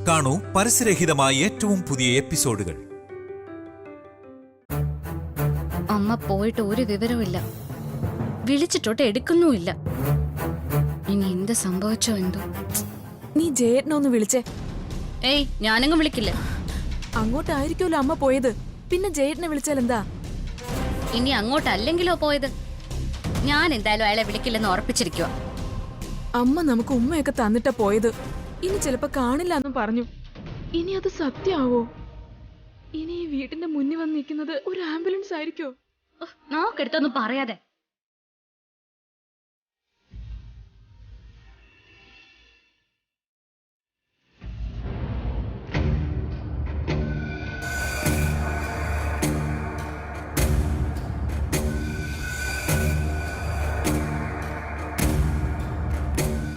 കാണൂ പരസ്യരഹിതമായ ഏറ്റവും പുതിയ എപ്പിസോഡുകൾ. അമ്മ പോയിട്ട് ഒരു വിവരവുമില്ല, വിളിച്ചിട്ടോട്ട് എടുക്കുന്നുമില്ല. ഇനി എന്ത് സംഭവിച്ചോ എന്തോ. നീ ജയേട്ടനൊന്ന് വിളിച്ചേ. ഏയ്, ഞാനങ്ങ് വിളിക്കില്ല. അങ്ങോട്ടായിരിക്കുമല്ലോ അമ്മ പോയത്, പിന്നെ ജയേട്ടനെ വിളിച്ചാൽ എന്താ? ഇനി അങ്ങോട്ടല്ലെങ്കിലോ പോയത്? ഞാൻ എന്തായാലും അയാളെ വിളിക്കില്ലെന്ന് ഉറപ്പിച്ചിരിക്കുക. അമ്മ നമുക്ക് ഉമ്മയൊക്കെ തന്നിട്ടാ പോയത്. ഇനി ചിലപ്പോ കാണില്ല എന്നും പറഞ്ഞു. ഇനി അത് സത്യമാവോ? ഇനി ഈ വീട്ടിന്റെ മുന്നിൽ വന്ന് നിൽക്കുന്നത് ഒരു ആംബുലൻസ് ആയിരിക്കോ? നോക്കെടുത്തൊന്നും പറയാതെ.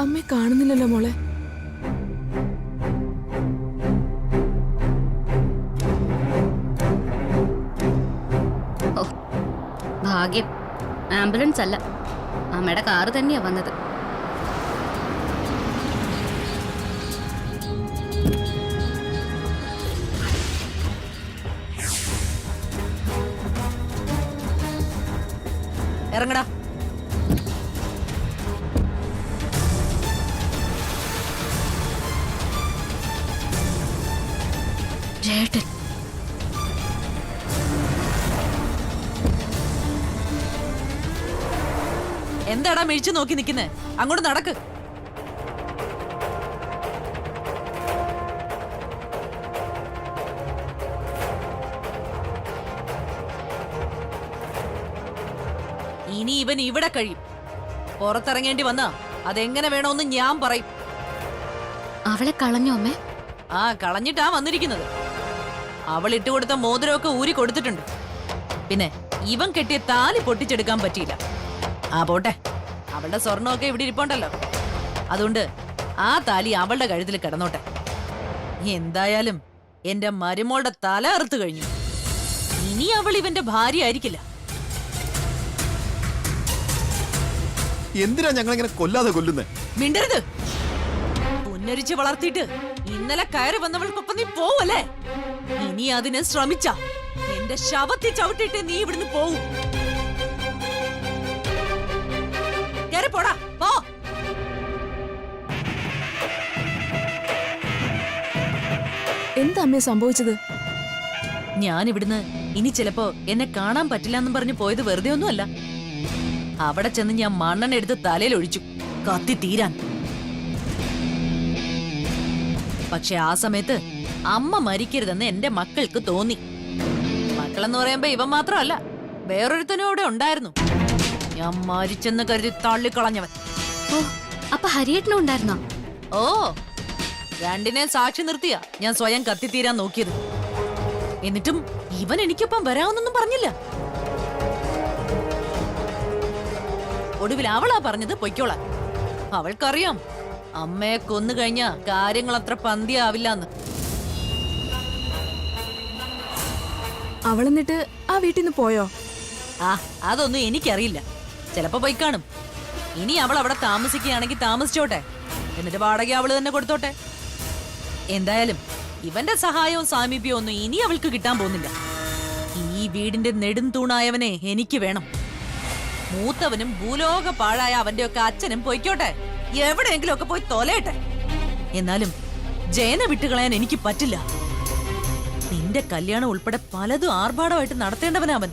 അമ്മയെ കാണുന്നില്ലല്ലോ മോളെ. ഭാഗ്യം, ആംബുലൻസ് അല്ല, അമ്മയുടെ കാറ് തന്നെയാ വന്നത്. ഇറങ്ങടാ. ചേട്ടൻ എന്താടാ മിഴിച്ചു നോക്കി നിൽക്കുന്നേ? അങ്ങോട്ട് നടക്ക്. ഇനി ഇവൻ ഇവിടെ കഴിയും. പുറത്തിറങ്ങേണ്ടി വന്നാ അതെങ്ങനെ വേണോന്ന് ഞാൻ പറയും. അവളെ കളഞ്ഞോ അമ്മേ? ആ, കളഞ്ഞിട്ടാ വന്നിരിക്കുന്നത്. അവൾ ഇട്ടുകൊടുത്ത മോതിരമൊക്കെ ഊരി കൊടുത്തിട്ടുണ്ട്. പിന്നെ ഇവൻ കെട്ടിയ താലി പൊട്ടിച്ചെടുക്കാൻ പറ്റിയില്ല. ആ പോട്ടെ, അവളുടെ സ്വർണമൊക്കെ ഇവിടെ ഇരിപ്പുണ്ടല്ലോ. അതുകൊണ്ട് ആ താലി അവളുടെ കഴുത്തിൽ കിടന്നോട്ടെ. എന്തായാലും എന്റെ മരുമോളുടെ തല അറുത്തു കഴിഞ്ഞു. ഇനി അവൾ ഇവന്റെ ഭാര്യ ആയിരിക്കില്ല. എന്തിനാ ഞങ്ങളിങ്ങനെ കൊല്ലാതെ കൊല്ലുന്നേ? മിണ്ടരുത്. പുന്നരിച്ച് വളർത്തിയിട്ട് ഇന്നലെ കയറി വന്നവൾക്കൊപ്പം നീ പോവല്ലേ? ഇനി അതിനെ ശ്രമിച്ച എന്റെ ശവത്തിൽ ചവിട്ടിട്ട് നീ ഇവിടുന്ന് പോവും. പോടാ, പോ. എന്താ അമ്മയെ സംഭവിച്ചത്? ഞാൻ ഇവിടുന്ന് ഇനി ചിലപ്പോ എന്നെ കാണാൻ പറ്റില്ല എന്നും പറഞ്ഞു പോയത് വെറുതെ ഒന്നുമല്ല. അവിടെ ചെന്ന് ഞാൻ മണ്ണെണ്ണ എടുത്ത് തലയിൽ ഒഴിച്ചു, കത്തി തീരാൻ. പക്ഷെ ആ സമയത്ത് അമ്മ മരിക്കരുതെന്ന് എന്റെ മക്കൾക്ക് തോന്നി. മക്കളെന്ന് പറയുമ്പോ ഇവൻ മാത്രമല്ല, വേറൊരുത്തനും ഇവിടെ ഉണ്ടായിരുന്നു. ഞാൻ മരിച്ചെന്ന് കരുതി തള്ളിക്കളഞ്ഞവൻ. ഓ, അപ്പൊ ഹരിയേട്ടനും ഉണ്ടായിരുന്നോ? ഓ, രണ്ടിനെ സാക്ഷി നിർത്തിയാ ഞാൻ സ്വയം കത്തിത്തീരാൻ നോക്കിയത്. എന്നിട്ടും ഇവൻ എനിക്കൊപ്പം വരാമെന്നൊന്നും പറഞ്ഞില്ല. ഒടുവിൽ അവളാ പറഞ്ഞത് പൊയ്ക്കോളാൻ. അവൾക്കറിയാം അമ്മയെ കൊന്നു കഴിഞ്ഞാ കാര്യങ്ങൾ അത്ര പന്തിയാവില്ലെന്ന്. അവളെന്നിട്ട് ആ വീട്ടിൽ നിന്ന് പോയോ? ആ, അതൊന്നും എനിക്കറിയില്ല. ചിലപ്പോ പോയി കാണും. ഇനി അവൾ അവിടെ താമസിക്കുകയാണെങ്കിൽ താമസിച്ചോട്ടെ, എന്നിട്ട് വാടക അവള് തന്നെ കൊടുത്തോട്ടെ. എന്തായാലും ഇവന്റെ സഹായവും സാമീപ്യവും ഒന്നും ഇനി അവൾക്ക് കിട്ടാൻ പോകുന്നില്ല. ഈ വീടിന്റെ നെടും തൂണായവനെ എനിക്ക് വേണം. മൂത്തവനും ഭൂലോക പാഴായ അവന്റെയൊക്കെ അച്ഛനും പൊയ്ക്കോട്ടെ, എവിടെയെങ്കിലും ഒക്കെ പോയി തൊലയട്ടെ. എന്നാലും ജയനെ വിട്ടുകളയാൻ എനിക്ക് പറ്റില്ല. നിന്റെ കല്യാണം ഉൾപ്പെടെ പലതും ആർഭാടമായിട്ട് നടത്തേണ്ടവനവൻ.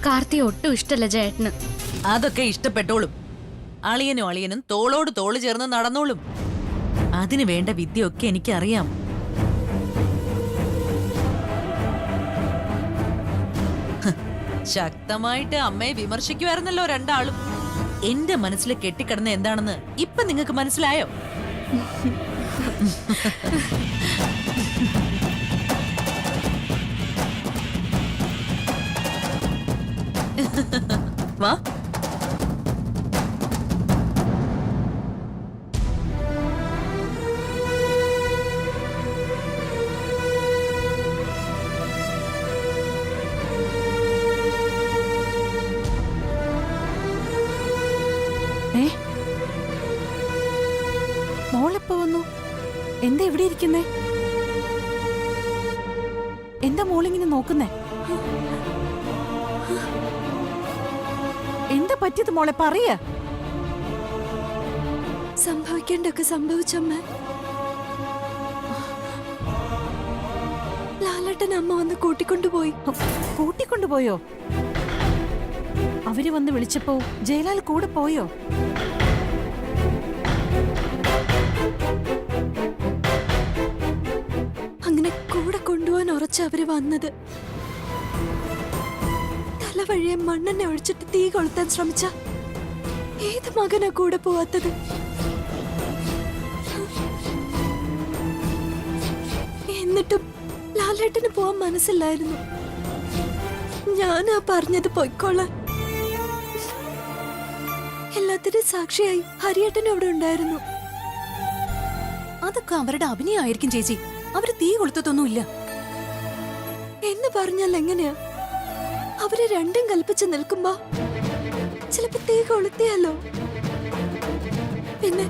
കാർത്തി ഒട്ടും ഇഷ്ടല്ല ജയേട്ടന്. അതൊക്കെ ഇഷ്ടപ്പെട്ടോളും. അളിയനും തോളോട് തോള് ചേർന്ന് നടന്നോളും. അതിനു വേണ്ട വിദ്യയൊക്കെ എനിക്കറിയാം. ശക്തമായിട്ട് അമ്മയെ വിമർശിക്കുമായിരുന്നല്ലോ രണ്ടാളും. എന്റെ മനസ്സിൽ കെട്ടിക്കിടന്ന എന്താണെന്ന് ഇപ്പൊ നിങ്ങൾക്ക് മനസ്സിലായോ? വാ. മോളെപ്പോ വന്നു? എന്താ ഇവിടെ ഇരിക്കുന്നേ? എന്താ മോളിങ്ങനെ നോക്കുന്നേ? എന്താ പറ്റിയത് മോളെ, പറയ. സംഭവിക്കേണ്ടൊക്കെ സംഭവിച്ചമ്മ. ലാലേട്ടൻ അമ്മ വന്ന് കൂട്ടിക്കൊണ്ടുപോയി. കൂട്ടിക്കൊണ്ടുപോയോ? അവര് വന്ന് വിളിച്ചപ്പോ ജയലാൽ കൂടെ പോയോ? അങ്ങനെ കൂടെ കൊണ്ടുപോകാൻ ഉറച്ച അവര് വന്നത്. തലവഴിയെ മണ്ണെണ്ണ ഒഴിച്ചിട്ട് തീ കൊളുത്താൻ ശ്രമിച്ച ഏത് മകനാ കൂടെ പോവാത്തത്? എന്നിട്ടും ലാലേട്ടന് പോവാൻ മനസ്സില്ലായിരുന്നു. ഞാനാ പറഞ്ഞത് പൊയ്ക്കോളാൻ. എല്ലാത്തിനും സാക്ഷിയായി ഹരിയേട്ടനും അവിടെ ഉണ്ടായിരുന്നു. അതൊക്കെ അവരുടെ അഭിനയമായിരിക്കും ചേച്ചി. അവര് തീ കൊളുത്തതൊന്നുമില്ല എന്ന് പറഞ്ഞാൽ എങ്ങനെയാ? അവര് രണ്ടും കൽപ്പിച്ച് നിൽക്കുമ്പോ ചിലപ്പോ തീ കൊളുത്തിയാലോ? പിന്നെ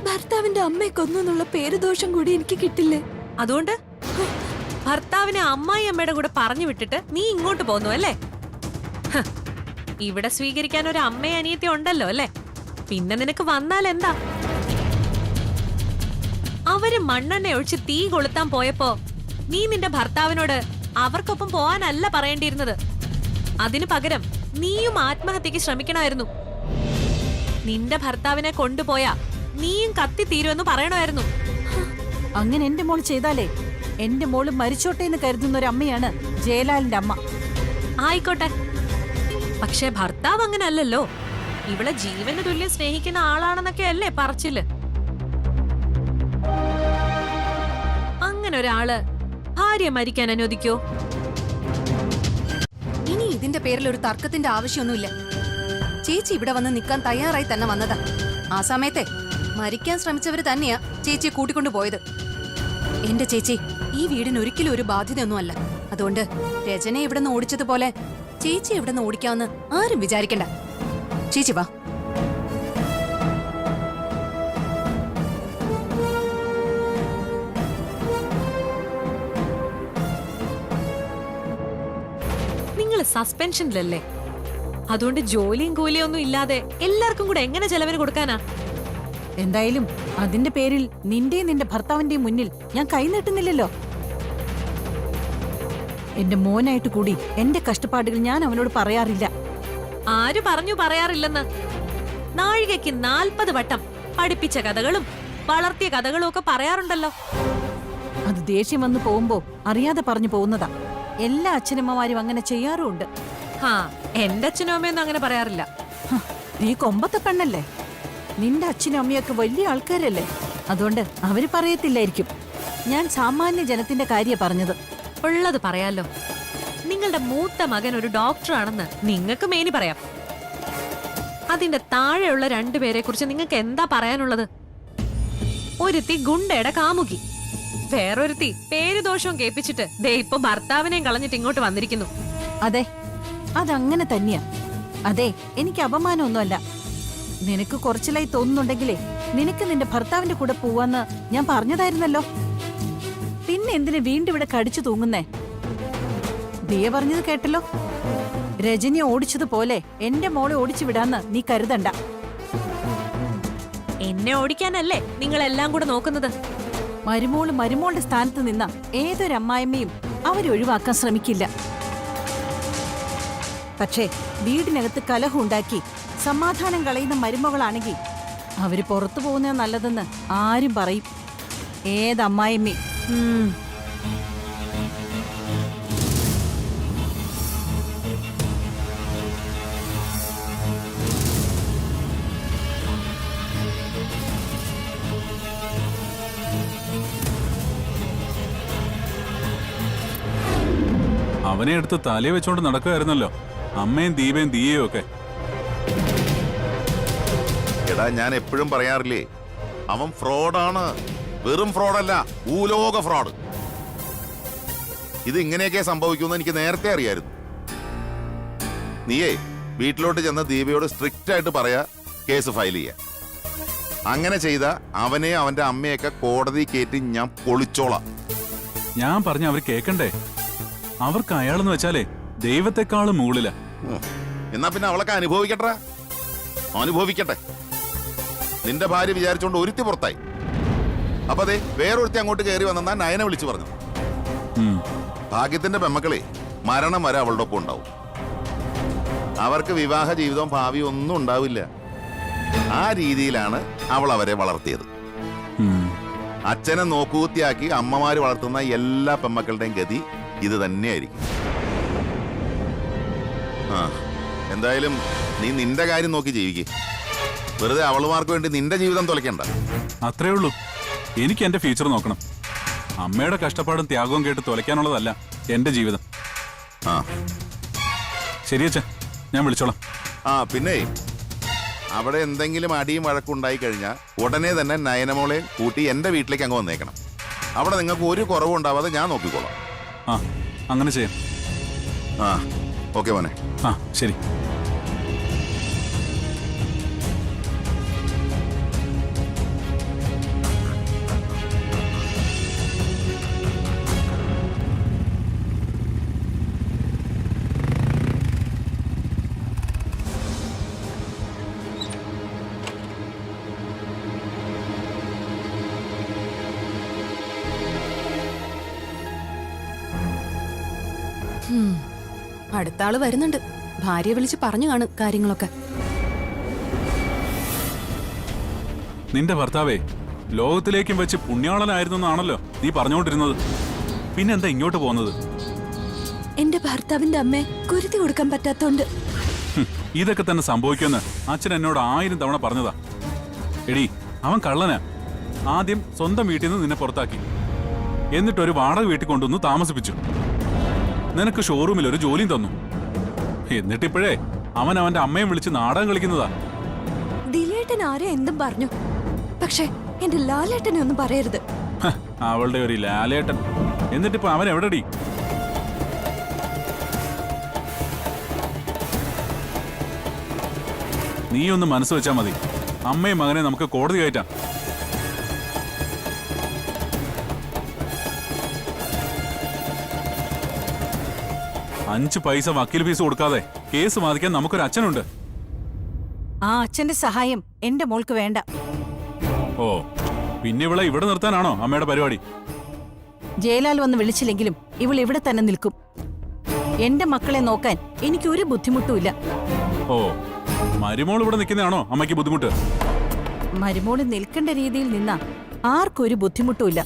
ഭർത്താവിന്റെ അമ്മയെ കൊന്നു എന്നുള്ള പേരുദോഷം കൂടി എനിക്ക് കിട്ടില്ലേ? അതുകൊണ്ട് ഭർത്താവിനെ അമ്മായി അമ്മയുടെ കൂടെ പറഞ്ഞു വിട്ടിട്ട് നീ ഇങ്ങോട്ട് പോന്നു അല്ലേ? ഹ, ഇവിടെ സ്വീകരിക്കാൻ ഒരു അമ്മയും അനിയത്തി ഉണ്ടല്ലോ അല്ലേ? പിന്നെ നിനക്ക് വന്നാൽ എന്താ? അവര് മണ്ണെണ്ണ ഒഴിച്ച് തീ കൊളുത്താൻ പോയപ്പോ നീ നിന്റെ ഭർത്താവിനോട് അവർക്കൊപ്പം പോവാനല്ല പറയേണ്ടിയിരുന്നത്. അതിനു പകരം നീയും ആത്മഹത്യക്ക് ശ്രമിക്കണമായിരുന്നു. നിന്റെ ഭർത്താവിനെ കൊണ്ടുപോയാ നീയും കത്തിത്തീരുമെന്ന് പറയണമായിരുന്നു. അങ്ങനെ എന്റെ മോള് ചെയ്താലേ എന്റെ മോള് മരിച്ചോട്ടെ എന്ന് കരുതുന്ന ഒരു അമ്മയാണ് ജയലാലിന്റെ അമ്മ. ആയിക്കോട്ടെ, പക്ഷെ ഭർത്താവ് അങ്ങനെ അല്ലല്ലോ. ഇവളെ ജീവന് തുല്യം സ്നേഹിക്കുന്ന ആളാണെന്നൊക്കെ അല്ലേ പറച്ചില്? അങ്ങനെ ഒരാള് ഭാര്യ മരിക്കാൻ അനുവദിക്കോ? ഇനി ഇതിന്റെ പേരിൽ ഒരു തർക്കത്തിന്റെ ആവശ്യമൊന്നുമില്ല. ചേച്ചി ഇവിടെ വന്ന് നിൽക്കാൻ തയ്യാറായി തന്നെ വന്നതാ. ആ സമയത്തെ മരിക്കാൻ ശ്രമിച്ചവര് തന്നെയാ ചേച്ചിയെ കൂട്ടിക്കൊണ്ടു പോയത്. എന്റെ ചേച്ചി ഈ വീടിന് ഒരിക്കലും ഒരു ബാധ്യതയൊന്നുമല്ല. അതുകൊണ്ട് രചനയെ ഇവിടെ നിന്ന് ഓടിച്ചതുപോലെ ചേച്ചി ഇവിടെ നിന്ന് ഓടിക്കാമെന്ന് ആരും വിചാരിക്കണ്ട. ചേച്ചി വാ. നിങ്ങള് സസ്പെൻഷനിലല്ലേ? അതുകൊണ്ട് ജോലിയും കൂലിയും ഒന്നും ഇല്ലാതെ എല്ലാവർക്കും കൂടെ എങ്ങനെ ചെലവിന് കൊടുക്കാനാ? എന്തായാലും അതിന്റെ പേരിൽ നിന്റെയും നിന്റെ ഭർത്താവിന്റെയും മുന്നിൽ ഞാൻ കൈനീട്ടുന്നില്ലല്ലോ. എന്റെ മോനായിട്ട് കൂടി എന്റെ കഷ്ടപ്പാടുകൾ ഞാൻ അവനോട് പറയാറില്ല. ആര് പറഞ്ഞു പറയാറില്ലെന്ന്? നാഴികയ്ക്ക് 40 വട്ടം പഠിപ്പിച്ച കഥകളും വളർത്തിയ കഥകളും ഒക്കെ പറയാറുണ്ടല്ലോ. അത് ദേഷ്യം വന്നു പോകുമ്പോ അറിയാതെ പറഞ്ഞു പോകുന്നതാ. എല്ലാ അച്ഛനമ്മമാരും അങ്ങനെ ചെയ്യാറുമുണ്ട്. ഹാ, എന്റെ അച്ഛനും അമ്മയൊന്നും അങ്ങനെ പറയാറില്ല. ഹ, നീ കൊമ്പത്തെ പെണ്ണല്ലേ? നിന്റെ അച്ഛനും അമ്മയൊക്കെ വലിയ ആൾക്കാരല്ലേ? അതുകൊണ്ട് അവര് പറയത്തില്ലായിരിക്കും. ഞാൻ സാമാന്യ ജനത്തിന്റെ കാര്യ പറഞ്ഞത്. ഉള്ളത് പറയാലോ. നിങ്ങളുടെ മൂത്ത മകൻ ഒരു ഡോക്ടറാണെന്ന് നിങ്ങൾക്ക് മേനി പറയാം. അതിന്റെ താഴെയുള്ള 2 പേരെ കുറിച്ച് നിങ്ങൾക്ക് എന്താ പറയാനുള്ളത്? ഒരുത്തി ഗുണ്ടയുടെ കാമുകി, വേറൊരുത്തി പേരുദോഷവും കേൾപ്പിച്ചിട്ട് ദേ ഇപ്പൊ ഭർത്താവിനെയും കളഞ്ഞിട്ട് ഇങ്ങോട്ട് വന്നിരിക്കുന്നു. അതെ, അതങ്ങനെ തന്നെയാ. അതെ, എനിക്ക് അപമാനമൊന്നുമല്ല. നിനക്ക് കുറച്ചിലായി തോന്നുന്നുണ്ടെങ്കിലേ നിനക്ക് നിന്റെ ഭർത്താവിന്റെ കൂടെ പോവാന്ന് ഞാൻ പറഞ്ഞതായിരുന്നല്ലോ. പിന്നെ എന്തിനു വീണ്ടും ഇവിടെ കടിച്ചു തൂങ്ങുന്നേ? ദിയ പറഞ്ഞത് കേട്ടല്ലോ. രജനിയെ ഓടിച്ചതുപോലെ എന്റെ മോളെ ഓടിച്ചു വിടാന്ന് നീ കരുതണ്ട. എന്നെ ഓടിക്കാനല്ലേ നിങ്ങളെല്ലാം കൂടെ നോക്കുന്നത്? മരുമോളുടെ സ്ഥാനത്ത് നിന്ന ഏതൊരമ്മായിമ്മയും അവരൊഴിവാക്കാൻ ശ്രമിക്കില്ല. പക്ഷേ വീടിനകത്ത് കലഹം ഉണ്ടാക്കി സമാധാനം കളയുന്ന മരുമകളാണെങ്കിൽ അവര് പുറത്തു പോകുന്നത് നല്ലതെന്ന് ആരും പറയും. ഏതമ്മായിമ്മയും. അവനെ എടുത്ത് തലയെ വെച്ചോണ്ട് നടക്കുമായിരുന്നല്ലോ അമ്മയും ദീപയും ദിയയും ഒക്കെ. എടാ, ഞാൻ എപ്പോഴും പറയാറില്ലേ, അവൻ ഫ്രോഡാണ്. വെറും ഫ്രോഡല്ല, ഭൂലോക ഫ്രോഡ്. ഇത് ഇങ്ങനെയൊക്കെ സംഭവിക്കുമെന്ന് എനിക്ക് നേരത്തെ അറിയായിരുന്നു. നീയേ വീട്ടിലോട്ട് ചെന്ന ദീപയോട് സ്ട്രിക്റ്റ് ആയിട്ട് പറയാ കേസ് ഫയൽ ചെയ്യാൻ. അങ്ങനെ ചെയ്ത അവനെ അവന്റെ അമ്മയൊക്കെ കോടതി കയറ്റി ഞാൻ പൊളിച്ചോളാം. ഞാൻ പറഞ്ഞ അവർ കേക്കണ്ടേ? അവർക്ക് അയാളെന്ന് വെച്ചാലേ ദൈവത്തെക്കാളും മുകളില. എന്നാ പിന്നെ അവളൊക്കെ അനുഭവിക്കട്ടെ. നിന്റെ ഭാര്യ വിചാരിച്ചോണ്ട് ഒരുത്തി പുറത്തായി. അപ്പൊ അതെ വേറൊരുത്തി അങ്ങോട്ട് കയറി വന്നെന്നാ നയനെ വിളിച്ചു പറഞ്ഞു. ഭാഗ്യത്തിന്റെ പെമ്മക്കളെ മരണം വരെ അവളുടെ ഒപ്പം ഉണ്ടാവും. അവർക്ക് വിവാഹ ജീവിതവും ഭാവിയും ഒന്നും ഉണ്ടാവില്ല. ആ രീതിയിലാണ് അവൾ അവരെ വളർത്തിയത്. അച്ഛനെ നോക്കുകുത്തിയാക്കി അമ്മമാര് വളർത്തുന്ന എല്ലാ പെമ്മക്കളുടെയും ഗതി ഇത് തന്നെയായിരിക്കും. ആ എന്തായാലും നീ നിന്റെ കാര്യം നോക്കി ജീവിക്കേ. വെറുതെ അവളുമാർക്ക് വേണ്ടി നിന്റെ ജീവിതം തുലയ്ക്കണ്ട. അത്രേ ഉള്ളൂ. എനിക്ക് എന്റെ ഫ്യൂച്ചർ നോക്കണം. അമ്മയുടെ കഷ്ടപ്പാടും ത്യാഗവും കേട്ട് തുലയ്ക്കാനുള്ളതല്ല എന്റെ ജീവിതം. ആ ശരി അച്ഛാ, ഞാൻ വിളിച്ചോളാം. ആ പിന്നെ അവിടെ എന്തെങ്കിലും അടിയും വഴക്കുണ്ടായി കഴിഞ്ഞാൽ ഉടനെ തന്നെ നയനമോളെ കൂട്ടി എന്റെ വീട്ടിലേക്ക് അങ്ങ് വന്നേക്കണം. അവിടെ നിങ്ങൾക്ക് ഒരു കുറവും ഉണ്ടാവാതെ ഞാൻ നോക്കിക്കോളാം. ആ അങ്ങനെ ചെയ്യാം. ആ ഓക്കെ മോനെ. ആ ശരി. അടുത്ത ആള് വരുന്നുണ്ട്. ഭാര്യയെ വിളിച്ച് പറഞ്ഞു കാണും കാര്യങ്ങളൊക്കെ. നിന്റെ ഭർത്താവേ ലോകത്തിലേക്കും വെച്ച് പുണ്യാളനായിരുന്നു എന്നാണല്ലോ നീ പറഞ്ഞുകൊണ്ടിരുന്നത്. പിന്നെന്താ ഇങ്ങോട്ട് പോകുന്നത്? എന്റെ ഭർത്താവിന്റെ അമ്മയെ കുരുതി കൊടുക്കാൻ പറ്റാത്തോണ്ട്. ഇതൊക്കെ തന്നെ സംഭവിക്കുമെന്ന് അച്ഛൻ എന്നോട് 1000 തവണ പറഞ്ഞതാ. എടി അവൻ കള്ളനാ. ആദ്യം സ്വന്തം വീട്ടിൽ നിന്ന് നിന്നെ പുറത്താക്കി, എന്നിട്ടൊരു വാടക വീട്ടിൽ കൊണ്ടുവന്ന് താമസിപ്പിച്ചു. നിനക്ക് ഷോറൂമിൽ ഒരു ജോലിയും തന്നു. എന്നിട്ടിപ്പോഴേ അവൻ അവന്റെ അമ്മയും വിളിച്ച് നാടകം കളിക്കുന്നതാ. ദിലേട്ടൻ ആരെ എന്തും പറഞ്ഞു, പക്ഷെ എന്റെ ലാലേട്ടനെ ഒന്നും പറയരുത്. അവളുടെ ഒരു ലാലേട്ടൻ. എന്നിട്ടിപ്പോ അവൻ എവിടെടി? നീ ഒന്ന് മനസ്സ് വെച്ചാ മതി. അമ്മയും മകനെ നമുക്ക് കോടതി കയറ്റാം. അഞ്ച് പൈസ വക്കീൽ ഫീസ് കൊടുക്കാതെ കേസ് വാദിക്കാൻ നമുക്കൊരു അച്ഛനുണ്ട്. ആ അച്ഛന്റെ സഹായം എന്റെ മോൾക്ക് വേണ്ട. ഓ പിന്നെ ഇവളെ ഇവിടെ നിർത്താനാണോ അമ്മയുടെ പരിപാടി? ജയലാൽ വന്ന് വിളിച്ചില്ലെങ്കിലും ഇവൾ ഇവിടെ തന്നെ നിൽക്കും. എന്റെ മക്കളെ നോക്കാൻ എനിക്ക് ഒരു ബുദ്ധിമുട്ടുമില്ല. ഓ മരുമോൾ ഇവിടെ നിൽക്കുന്നതാണോ അമ്മയ്ക്ക് ബുദ്ധിമുട്ട്? മരുമോള് നിൽക്കേണ്ട രീതിയിൽ നിന്നാ ആർക്കൊരു ബുദ്ധിമുട്ടുമില്ല.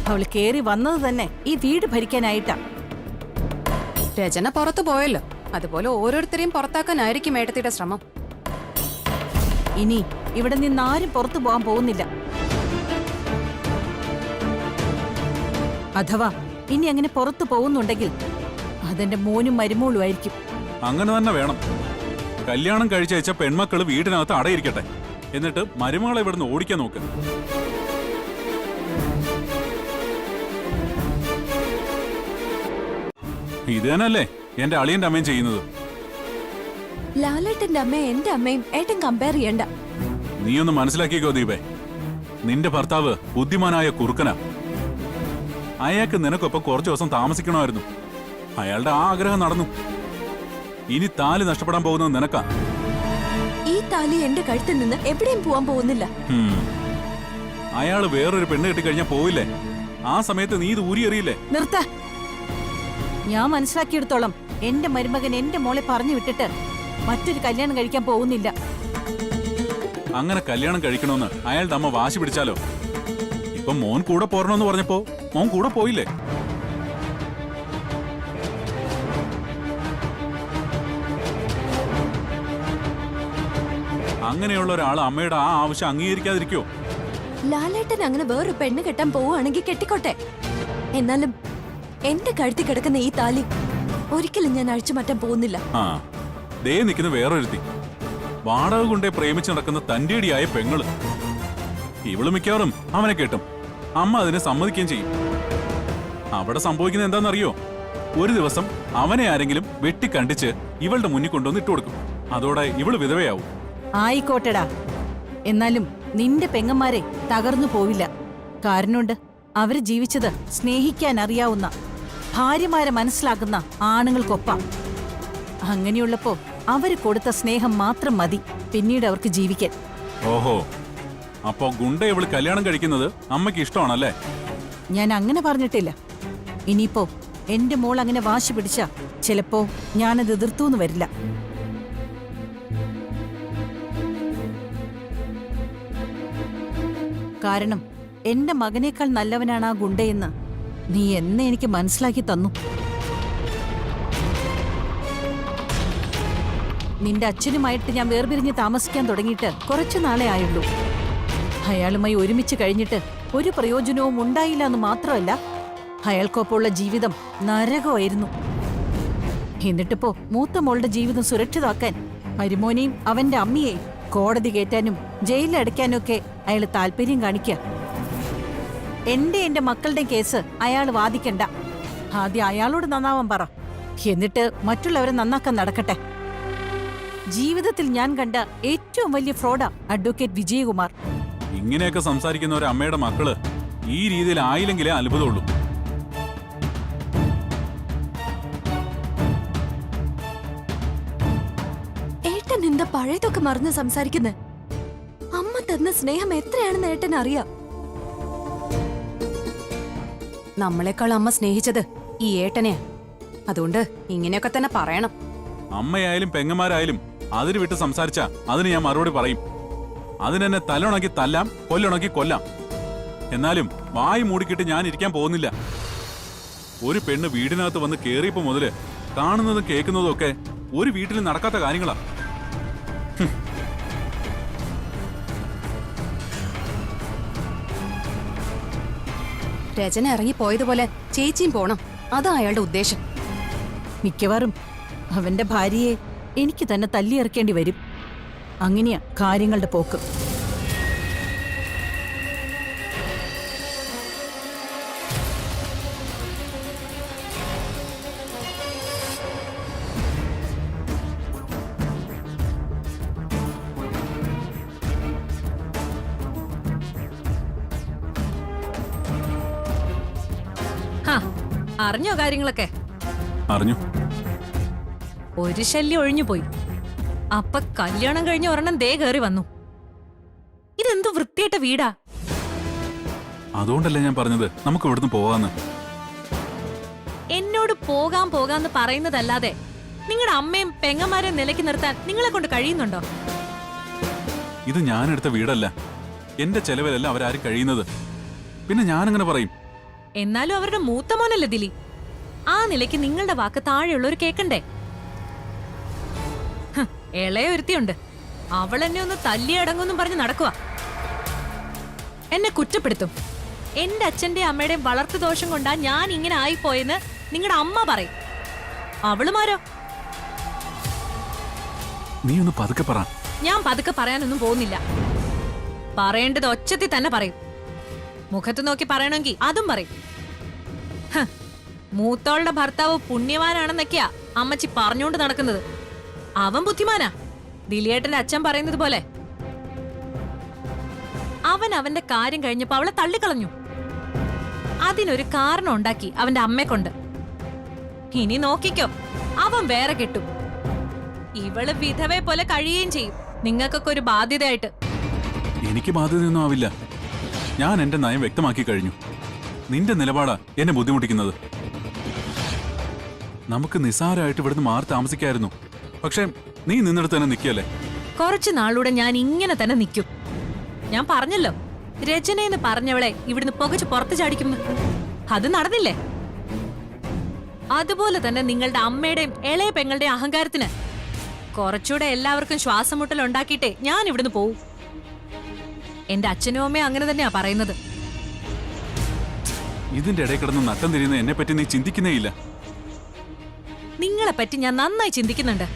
അവൾ കേറി വന്നത് തന്നെ ഈ വീട് ഭരിക്കാനായിട്ടാ. രചന പുറത്തു പോയല്ലോ, അതുപോലെ ഓരോരുത്തരെയും പുറത്താക്കാനായിരിക്കും ഏട്ടത്തിയുടെ ശ്രമം. ഇനി ഇവിടെ നിന്നാരും പുറത്തു പോകാൻ പോകുന്നില്ല. അഥവാ ഇനി അങ്ങനെ പുറത്തു പോകുന്നുണ്ടെങ്കിൽ അതെന്റെ മോനും മരുമോളും ആയിരിക്കും. അങ്ങനെ തന്നെ വേണം. കല്യാണം കഴിച്ചയച്ച പെൺമക്കള് വീടിനകത്ത് അടയിരിക്കട്ടെ, എന്നിട്ട് മരുമകളെ ഇവിടുന്ന് ഓടിക്കാൻ നോക്ക്. ഇത് തന്നെയല്ലേ എന്റെ അളിയന്റെ അമ്മയും ചെയ്യുന്നത്. ലാലേട്ടന്റെ അമ്മയും എന്റെ അമ്മയും ഏട്ടൻ കമ്പയർ ചെയ്യണ്ട. നീ ഒന്ന് മനസ്സിലാക്കിക്കോ ദീപേ, നിന്റെ ഭർത്താവ് ബുദ്ധിമാനായ കുറുക്കനാ. അയാൾക്ക് നിനക്കൊപ്പം കുറച്ചു ദിവസം താമസിക്കണമായിരുന്നു. അയാളുടെ ആ ആഗ്രഹം നടന്നു. ഇനി താലി നഷ്ടപ്പെടാൻ പോകുന്നത് നിനക്കാ. ഈ താലി എന്റെ കഴുത്തിൽ നിന്ന് എവിടെയും പോവാൻ പോകുന്നില്ല. അയാള് വേറൊരു പെണ്ണ് കെട്ടിക്കഴിഞ്ഞാൽ പോവില്ലേ? ആ സമയത്ത് നീ ഇത് ഊരിയെറിയില്ലേ? നിർത്ത. ഞാൻ മനസ്സിലാക്കിയെടുത്തോളം എന്റെ മരുമകൻ എന്റെ മോളെ പറഞ്ഞു വിട്ടിട്ട് മറ്റൊരു കല്യാണം കഴിക്കാൻ പോകുന്നില്ല. അങ്ങനെ കല്യാണം കഴിക്കണമെന്ന് അയാളുടെ അമ്മ വാശി പിടിച്ചാലോ? ഇപ്പൊ മോൻ കൂടെ പോരണമെന്ന് പറഞ്ഞപ്പോ മോൻ കൂടെ പോയില്ലേ? അങ്ങനെയുള്ള ഒരാൾ അമ്മയുടെ ആ ആവശ്യം അംഗീകരിക്കാതിരിക്കോ? ലാലേട്ടൻ അങ്ങനെ വേറൊരു പെണ്ണ് കെട്ടാൻ പോവുകയാണെങ്കിൽ കെട്ടിക്കോട്ടെ. എന്നാലും എന്റെ കഴുത്തി കിടക്കുന്ന ഈ താലി ഒരിക്കലും ഞാൻ അഴിച്ചു മാറ്റാൻ പോകുന്നില്ല. ആ ദേ നിൽക്കുന്ന വേറൊരുത്തി, വാടക കൊണ്ടേ പ്രേമിച്ച് നടക്കുന്ന തന്റേടിയായ പെങ്ങള്. ഇവള് മിക്കവാറും അവനെ കേട്ടും അമ്മ അതിനെ സമ്മതിക്കുകയും ചെയ്യും. അവിടെ സംഭവിക്കുന്നത് എന്താണെന്നറിയോ? ഒരു ദിവസം അവനെ ആരെങ്കിലും വെട്ടിക്കണ്ടിച്ച് ഇവളുടെ മുന്നിൽ കൊണ്ടുവന്ന് ഇട്ടുകൊടുക്കും. അതോടെ ഇവള് വിധവയാവും. ആയിക്കോട്ടെടാ, എന്നാലും നിന്റെ പെങ്ങന്മാരെ തകർന്നു പോവില്ല. കാരണമുണ്ട്, അവര് ജീവിച്ചത് സ്നേഹിക്കാൻ അറിയാവുന്ന, ഭാര്യമാരെ മനസ്സിലാക്കുന്ന ആണുങ്ങൾക്കൊപ്പം. അങ്ങനെയുള്ളപ്പോ അവര് കൊടുത്ത സ്നേഹം മാത്രം മതി പിന്നീട് അവർക്ക് ജീവിക്കാൻ. ഓഹോ, അപ്പോ ഗുണ്ട ഇവള് കല്യാണം കഴിക്കുന്നത് അമ്മയ്ക്ക് ഇഷ്ടമാണല്ലേ? ഞാൻ അങ്ങനെ പറഞ്ഞിട്ടില്ല. ഇനിയിപ്പോ എന്റെ മോൾ അങ്ങനെ വാശി പിടിച്ച ചിലപ്പോ ഞാനത് എതിർത്തൂന്ന് വരില്ല. കാരണം എന്റെ മകനേക്കാൾ നല്ലവനാണ് ആ ഗുണ്ടയെന്ന് നീ എന്നെ എനിക്ക് മനസ്സിലാക്കി തന്നു. നിന്റെ അച്ഛനുമായിട്ട് ഞാൻ വേർപിരിഞ്ഞ് താമസിക്കാൻ തുടങ്ങിയിട്ട് കുറച്ചു നാളെ ആയുള്ളൂ. അയാളുമായി ഒരുമിച്ച് കഴിഞ്ഞിട്ട് ഒരു പ്രയോജനവും ഉണ്ടായില്ല എന്ന് മാത്രമല്ല, അയാൾക്കൊപ്പമുള്ള ജീവിതം നരകമായിരുന്നു. എന്നിട്ടിപ്പോ മൂത്ത മോളുടെ ജീവിതം സുരക്ഷിതമാക്കാൻ മരുമോനെയും അവന്റെ അമ്മയെയും കോടതി കയറ്റാനും ജയിലിലടയ്ക്കാനും ഒക്കെ അയാൾ താല്പര്യം കാണിക്കുക. എന്റെ മക്കളുടെ കേസ് അയാൾ വാദിക്കണ്ട. ആദ്യം അയാളോട് നന്നാവാൻ പറ, എന്നിട്ട് മറ്റുള്ളവരെ നന്നാക്കാൻ നടക്കട്ടെ. ജീവിതത്തിൽ ഞാൻ കണ്ട ഏറ്റവും വലിയ ഫ്രോഡാ അഡ്വക്കേറ്റ് വിജയകുമാർ. ഇങ്ങനെയൊക്കെ സംസാരിക്കുന്ന ഒരു അമ്മയുടെ മക്കള് ഈ രീതിയിൽ ആയില്ലെങ്കിലേ അത്ഭുതമുള്ളൂ. ഏട്ടൻ എന്താ പഴയതൊക്കെ മറന്ന് സംസാരിക്കുന്നത്? അമ്മ തന്ന സ്നേഹം എത്രയാണെന്ന് ഏട്ടൻ അറിയാം. നമ്മളെക്കാൾ അമ്മ സ്നേഹിച്ചത് ഈ ഏട്ടനെയാ. അതുകൊണ്ട് ഇങ്ങനെയൊക്കെ തന്നെ പറയണം. അമ്മയായാലും പെങ്ങന്മാരായാലും അതിന് വിട്ട് സംസാരിച്ചാ അതിന് ഞാൻ മറുപടി പറയും. അതിനെന്നെ തലയുണക്കി തല്ലാം, കൊല്ലുണക്കി കൊല്ലാം. എന്നാലും വായി മൂടിക്കിട്ട് ഞാൻ ഇരിക്കാൻ പോകുന്നില്ല. ഒരു പെണ്ണ് വീടിനകത്ത് വന്ന് കേറിയപ്പോ മുതല് കാണുന്നതും കേൾക്കുന്നതും ഒക്കെ ഒരു വീട്ടിൽ നടക്കാത്ത കാര്യങ്ങളാ. രചന ഇറങ്ങി പോയതുപോലെ ചേച്ചിയും പോണം. അതാ അയാളുടെ ഉദ്ദേശം. മിക്കവാറും അവന്റെ ഭാര്യയെ എനിക്ക് തന്നെ തല്ലിയിറക്കേണ്ടി വരും. അങ്ങനെയാ കാര്യങ്ങളുടെ പോക്ക്. അറിഞ്ഞോ കാര്യങ്ങളൊക്കെ? അറിഞ്ഞു. ഒരു ശല്യം ഒഴിഞ്ഞു പോയി. അപ്പൊ കല്യാണം കഴിഞ്ഞ ഒരെണ്ണം ദേ കയറി വന്നു. ഇതെന്തു വൃത്തിയായിട്ട വീടാ. അതുകൊണ്ടല്ലേ ഞാൻ പറഞ്ഞത് നമുക്ക് ഇവിടുന്ന് പോകാന്ന്. എന്നോട് പോകാന്ന് പറയുന്നതല്ലാതെ നിങ്ങളുടെ അമ്മയും പെങ്ങന്മാരെയും നിലയ്ക്ക് നിർത്താൻ നിങ്ങളെ കൊണ്ട് കഴിയുന്നുണ്ടോ? ഇത് ഞാനെടുത്ത വീടല്ല, എന്റെ ചെലവിലല്ല അവരാരും കഴിയുന്നത്. പിന്നെ ഞാനങ്ങനെ പറയും. എന്നാലും അവരുടെ മൂത്ത മോനല്ലേ ദിലി. ആ നിലയ്ക്ക് നിങ്ങളുടെ വാക്ക് താഴെയുള്ളവർ കേക്കണ്ടേ? ഇളയ ഒരുത്തിയുണ്ട്, അവൾ എന്നെ ഒന്ന് തല്ലിയടങ്ങുമെന്നും പറഞ്ഞ് നടക്കുക. എന്നെ കുറ്റപ്പെടുത്തും. എന്റെ അച്ഛന്റെ അമ്മയുടെയും വളർത്തു ദോഷം കൊണ്ടാ ഞാൻ ഇങ്ങനെ ആയിപ്പോയെന്ന് നിങ്ങളുടെ അമ്മ പറയും. അവളുമാരോ? നീ ഒന്ന് പതുക്കെ പറ. ഞാൻ പതുക്കെ പറയാനൊന്നും പോകുന്നില്ല. പറയേണ്ടത് ഒച്ചത്തിൽ തന്നെ പറയും. മുഖത്ത് നോക്കി പറയണമെങ്കിൽ അതും പറയും. മൂത്തോളുടെ ഭർത്താവ് പുണ്യവാനാണെന്നൊക്കെയാ അമ്മച്ചി പറഞ്ഞുകൊണ്ട് നടക്കുന്നത്. അവൻ ബുദ്ധിമാനാ, ദിലിയേട്ടന്റെ അച്ഛൻ പറയുന്നത് പോലെ. അവൻ അവന്റെ കാര്യം കഴിഞ്ഞപ്പോ അവളെ തള്ളിക്കളഞ്ഞു. അതിനൊരു കാരണം ഉണ്ടാക്കി അവന്റെ അമ്മയെ കൊണ്ട്. ഇനി നോക്കിക്കോ, അവൻ വേറെ കെട്ടും. ഇവള് വിധവയെ പോലെ കഴിയുകയും ചെയ്യും, നിങ്ങൾക്കൊക്കെ ഒരു ബാധ്യതയായിട്ട്. എനിക്ക് ബാധ്യതയൊന്നും ആവില്ല. ഞാൻ എന്റെ നയം വ്യക്തമാക്കി കഴിഞ്ഞു. നിന്റെ നിലപാടാ എന്നെ ബുദ്ധിമുട്ടിക്കുന്നത്. നമുക്ക് നിസ്സാരമായിട്ട് ഇവിടുന്ന് മാറി താമസിക്കായിരുന്നു. പക്ഷെ നീ നിന്നിടത്ത് തന്നെ നിൽക്കല്ലേ. കുറച്ചു നാളൂടെ ഞാൻ ഇങ്ങനെ തന്നെ നിൽക്കും. ഞാൻ പറഞ്ഞല്ലോ, രചനയെന്ന് പറഞ്ഞവളെ ഇവിടുന്ന് പുകച്ച് പുറത്തു ചാടിക്കുന്നു. അത് നടന്നില്ലേ? അതുപോലെ തന്നെ നിങ്ങളുടെ അമ്മയുടെയും ഇളയ പെങ്ങളുടെയും അഹങ്കാരത്തിന് കുറച്ചുകൂടെ എല്ലാവർക്കും ശ്വാസം മുട്ടൽ ഉണ്ടാക്കിയിട്ടേ ഞാൻ ഇവിടുന്ന് പോവും. എന്റെ അച്ഛനും അമ്മയും അങ്ങനെ തന്നെയാ പറയുന്നത്. ഇതിന്റെ ഇടയിൽ കിടന്ന് നട്ടം തിരിയുന്ന എന്നെ പറ്റി നീ ചിന്തിക്കുന്നേയില്ല. നിങ്ങളെ പറ്റി ഞാൻ നന്നായി ചിന്തിക്കുന്നുണ്ട്.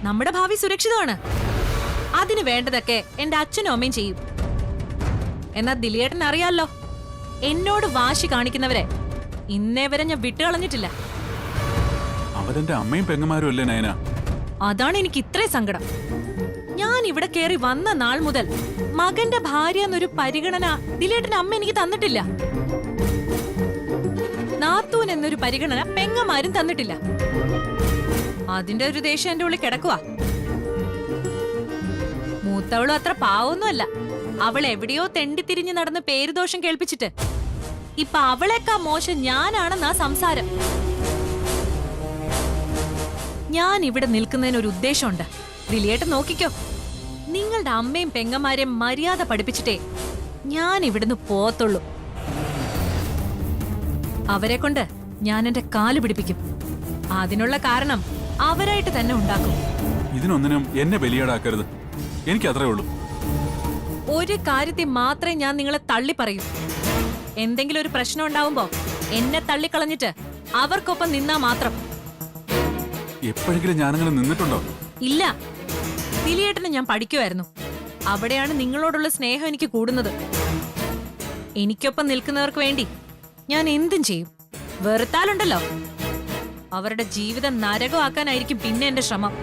നമ്മുടെ ഭാവി സുരക്ഷിതമാണ്. അതിന് വേണ്ടതൊക്കെ എന്റെ അച്ഛനും അമ്മയും ചെയ്യും. എന്നാ ദിലിയേട്ടൻ അറിയാലോ, എന്നോട് വാശി കാണിക്കുന്നവരെ ഇന്നേ വരെ ഞാൻ വിട്ടുകളഞ്ഞിട്ടില്ല. അവരെന്റെ അമ്മയും പെങ്ങന്മാരും അല്ലേ നയന? അതാണ് എനിക്ക് ഇത്രയും സങ്കടം. ഞാൻ ഇവിടെ കയറി വന്ന നാൾ മുതൽ മകന്റെ ഭാര്യ എന്നൊരു പരിഗണന ദിലേട്ടന്റെ അമ്മ എനിക്ക് തന്നിട്ടില്ല. നാത്തൂൻ എന്നൊരു പരിഗണന പെങ്ങമാരും തന്നിട്ടില്ല. അതിന്റെ ഒരു ദേഷ്യം എന്റെ ഉള്ളിൽ കിടക്കുവാ. മൂത്തവളും അത്ര പാവൊന്നുമല്ല. അവൾ എവിടെയോ തെണ്ടിത്തിരിഞ്ഞ് നടന്ന് പേരുദോഷം കേൾപ്പിച്ചിട്ട് ഇപ്പൊ അവളെക്കാ മോശം ഞാനാണെന്നാ സംസാരം. ഞാൻ ഇവിടെ നിൽക്കുന്നതിന് ഒരു ഉദ്ദേശമുണ്ട്. ദിലിയേട്ടൻ നോക്കിക്കോ. നിങ്ങളുടെ അമ്മയും പെങ്ങന്മാരെയും മര്യാദ പഠിപ്പിച്ചിട്ടേ ഞാൻ ഇവിടുന്ന് പോത്തുള്ളൂ. അവരെ കൊണ്ട് ഞാൻ എന്റെ കാല് പിടിപ്പിക്കും. അതിനുള്ള കാരണം അവരായിട്ട് തന്നെ ഉണ്ടാക്കും. ഇതിനൊന്നിനും എന്നെ ബലിയാടാക്കരുത്. എനിക്ക് അത്രേ ഉള്ളൂ. ഒരു കാര്യത്തിൽ മാത്രമേ ഞാൻ നിങ്ങളെ തള്ളി പറയൂ. എന്തെങ്കിലും ഒരു പ്രശ്നം ഉണ്ടാവുമ്പോ എന്നെ തള്ളിക്കളഞ്ഞിട്ട് അവർക്കൊപ്പം നിന്നാ മാത്രം. എപ്പോഴെങ്കിലും ഞാനങ്ങനെ നിന്നിട്ടുണ്ടോ? ഇല്ല. ദിലിയേട്ടന് ഞാൻ പഠിക്കുമായിരുന്നു. അവിടെയാണ് നിങ്ങളോടുള്ള സ്നേഹം എനിക്ക് കൂടുന്നത്. എനിക്കൊപ്പം നിൽക്കുന്നവർക്ക് വേണ്ടി ഞാൻ എന്തും ചെയ്യും. വെറുത്താലുണ്ടല്ലോ, അവരുടെ ജീവിതം നരകമാക്കാനായിരിക്കും പിന്നെ എന്റെ ശ്രമം.